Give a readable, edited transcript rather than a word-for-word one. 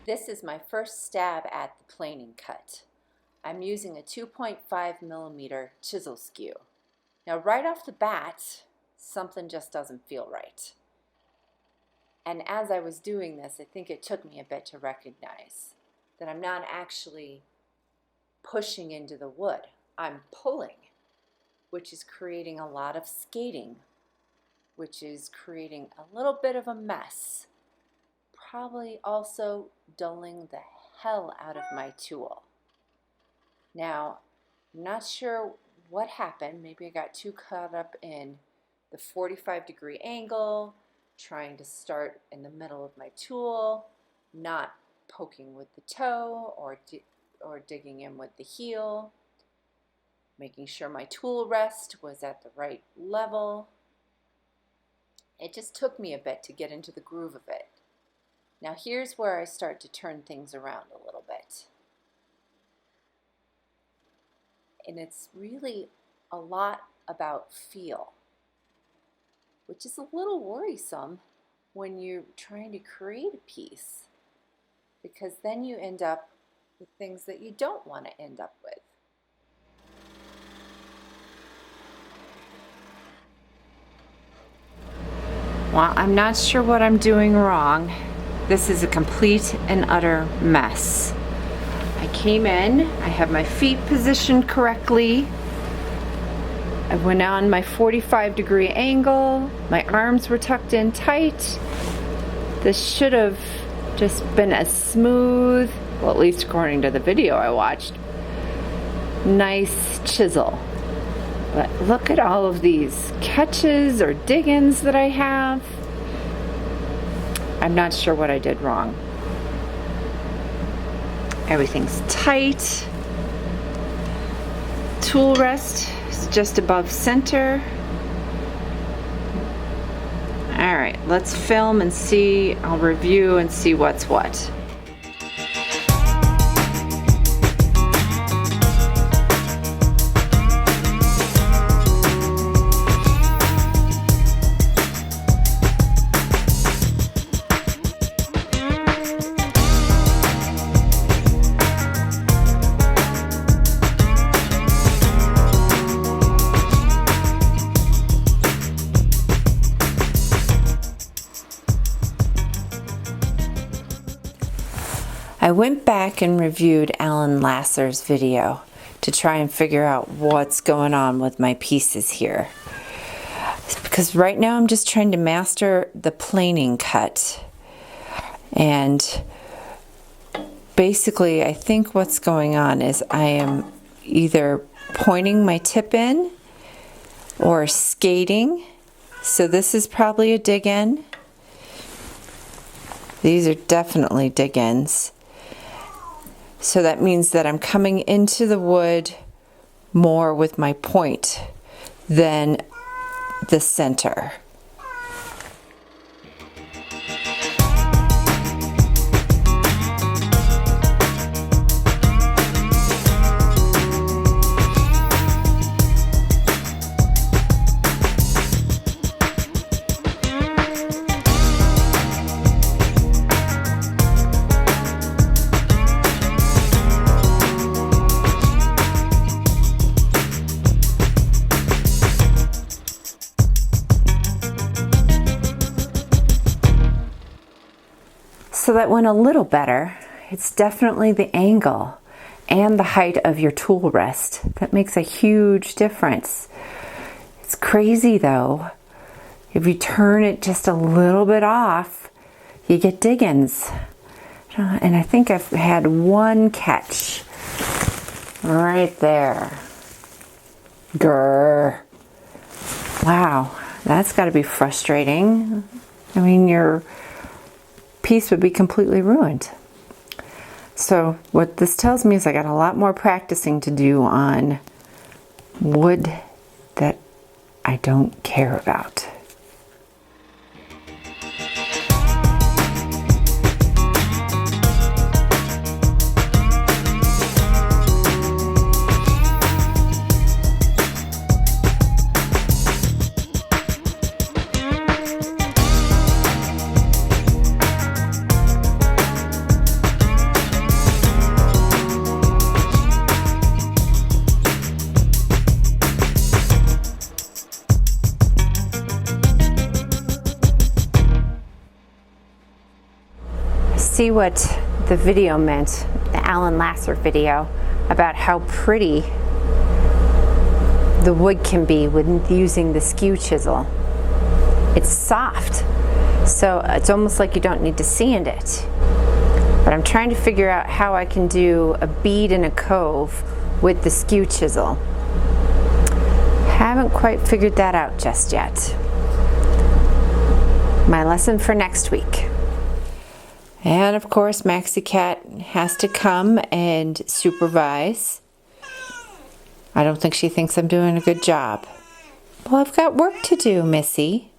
This is my first stab at the planing cut. I'm using a 2.5mm chisel skew. Now right off the bat, something just doesn't feel right. And as I was doing this, I think it took me a bit to recognize that I'm not actually pushing into the wood. I'm pulling, which is creating a lot of skating, which is creating a little bit of a mess. Probably also dulling the hell out of my tool. Now, I'm not sure what happened. Maybe I got too caught up in the 45-degree angle, trying to start in the middle of my tool, not poking with the toe or digging in with the heel, making sure my tool rest was at the right level. It just took me a bit to get into the groove of it. Now here's where I start to turn things around a little bit. And it's really a lot about feel, which is a little worrisome when you're trying to create a piece, because then you end up with things that you don't want to end up with. Well, I'm not sure what I'm doing wrong. This is a complete and utter mess. I came in, I have my feet positioned correctly. I went on my 45-degree angle. My arms were tucked in tight. This should have just been a smooth, well, at least according to the video I watched, nice chisel. But look at all of these catches or dig-ins that I have. I'm not sure what I did wrong. Everything's tight. Tool rest is just above center. All right, let's film and see. I'll review and see what's what. I went back and reviewed Alan Lasser's video to try and figure out what's going on with my pieces here. Because right now I'm just trying to master the planing cut. And basically I think what's going on is I am either pointing my tip in or skating. So this is probably a dig-in. These are definitely dig-ins. So that means that I'm coming into the wood more with my point than the center. So that went a little better. It's definitely the angle and the height of your tool rest that makes a huge difference. It's crazy though. If you turn it just a little bit off, you get dig-ins. And I think I've had one catch right there. Grrr. Wow, that's got to be frustrating. I mean, your piece would be completely ruined. So what this tells me is I got a lot more practicing to do on wood that I don't care about. see what the video meant, the Alan Lasser video, about how pretty the wood can be with using the skew chisel. It's soft, so it's almost like you don't need to sand it. But I'm trying to figure out how I can do a bead in a cove with the skew chisel. Haven't quite figured that out just yet. My lesson for next week. And of course, Maxie Cat has to come and supervise. I don't think she thinks I'm doing a good job. Well, I've got work to do, Missy.